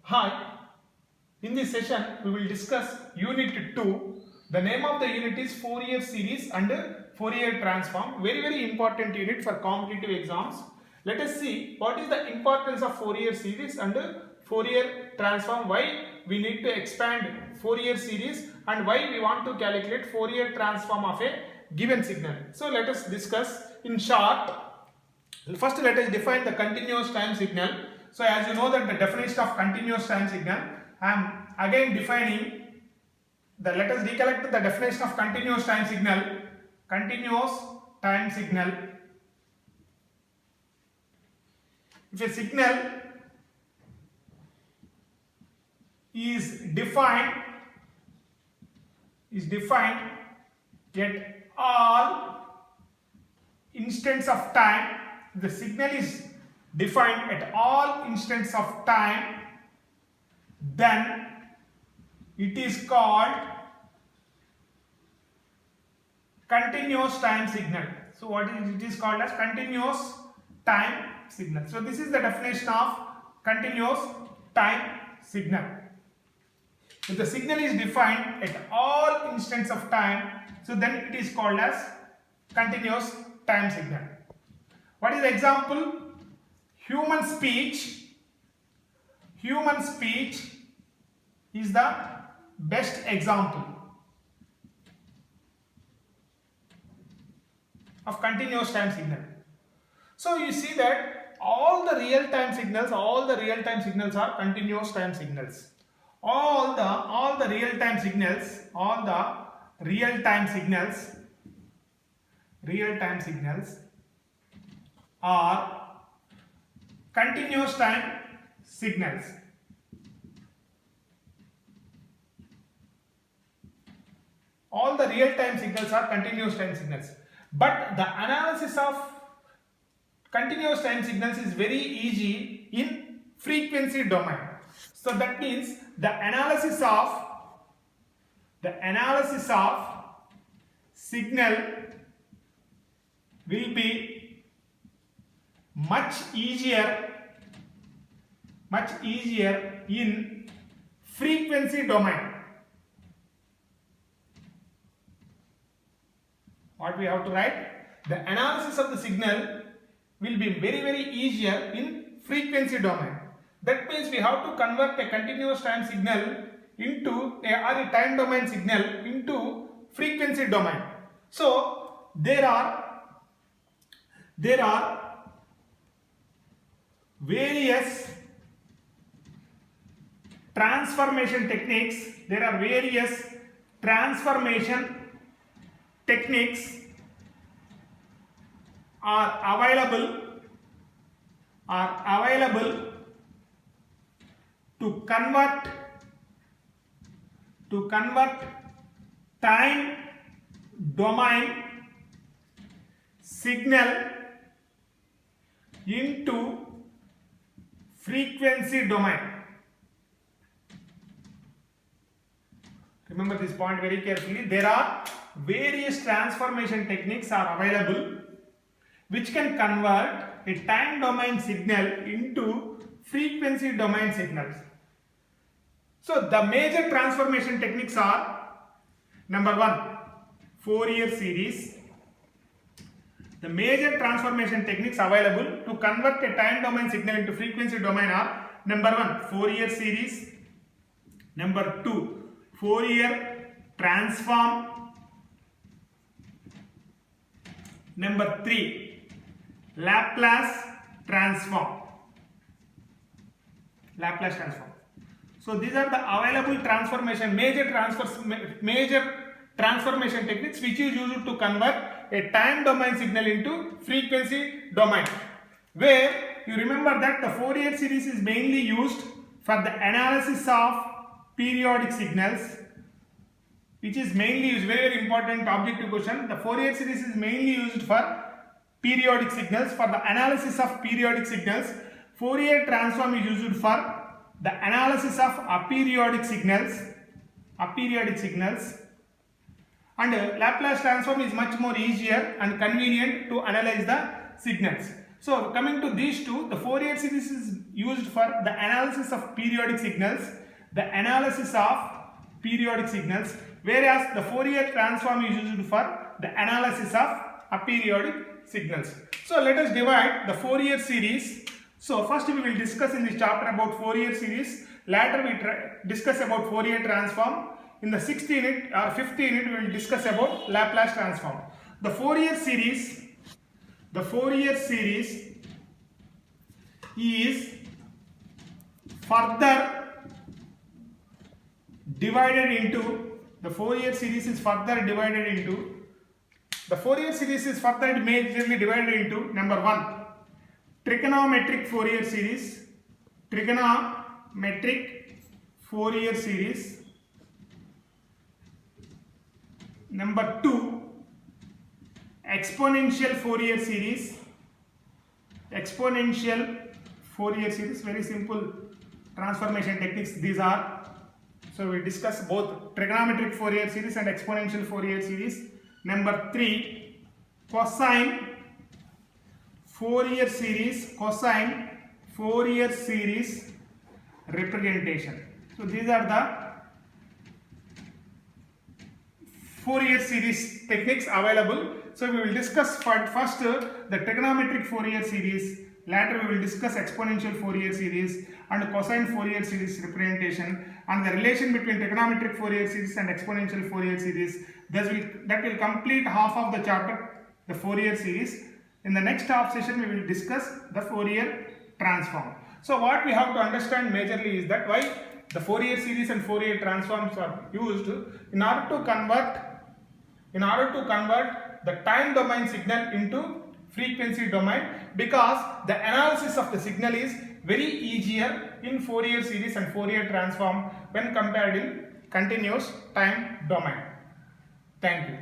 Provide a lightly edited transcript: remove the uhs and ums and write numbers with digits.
Hi, in this session we will discuss Unit 2. The name of the unit is Fourier series and Fourier transform. Very important unit for competitive exams. Let us see what is the importance of Fourier series and Fourier transform. Why we need to expand Fourier series and why we want to calculate Fourier transform of a given signal. So let us discuss in short. First let us define the continuous time signal. So as you know that the definition of continuous time signal, I am again defining the, let us recollect the definition of continuous time signal. Continuous time signal. If a signal is defined at all instants of time, the signal is defined at all instants of time, then it is called continuous time signal. So what is it is called as continuous time signal. So this is the definition of continuous time signal. If the signal is defined at all instants of time, so then it is called as continuous time signal. What is the example? Human speech is the best example of continuous time signal. So you see that all the real time signals are continuous time signals. All the real time signals are continuous time signals. All the real time signals are continuous time signals. But the analysis of continuous time signals is very easy in frequency domain. So that means the analysis of signal will be much easier in frequency domain. What we have to write? The analysis of the signal will be very easier in frequency domain. That means we have to convert a continuous time signal into a time domain signal into frequency domain. So there are various transformation techniques are available to convert time domain signal into frequency domain. Remember this point very carefully. There are various transformation techniques are available which can convert a time domain signal into frequency domain signals. So the major transformation techniques are: number 1, Fourier series. The major transformation techniques available to convert a time domain signal into frequency domain are: number 1, Fourier series; number 2, Fourier transform; number 3, Laplace transform. So these are the available major transformation techniques which is used to convert a time domain signal into frequency domain. Where you remember that the Fourier series is mainly used for the analysis of periodic signals, which is mainly used, very important objective question. The Fourier series is mainly used for periodic signals, for the analysis of periodic signals. Fourier transform is used for the analysis of aperiodic signals, and Laplace transform is much more easier and convenient to analyze the signals. So coming to these two, the Fourier series is used for the analysis of periodic signals, whereas the Fourier transform is used for the analysis of aperiodic signals. So let us divide the Fourier series. So first we will discuss in this chapter about Fourier series. Later we discuss about Fourier transform. In the 6th unit or 5th unit we will discuss about Laplace transform. The Fourier series is further divided into majorly divided into number 1, trigonometric Fourier series. Number 2, exponential Fourier series. Very simple transformation techniques these are. So we discuss both trigonometric Fourier series and exponential Fourier series. Number 3, cosine Fourier series representation. So these are the Fourier series techniques available. So we will discuss first the trigonometric Fourier series. Later we will discuss exponential Fourier series and cosine Fourier series representation and the relation between trigonometric Fourier series and exponential Fourier series. That will complete half of the chapter, the Fourier series. In the next half session we will discuss the Fourier transform. So what we have to understand majorly is that why the Fourier series and Fourier transforms are used in order to convert the time domain signal into frequency domain, because the analysis of the signal is very easier in Fourier series and Fourier transform when compared in continuous time domain. Thank you.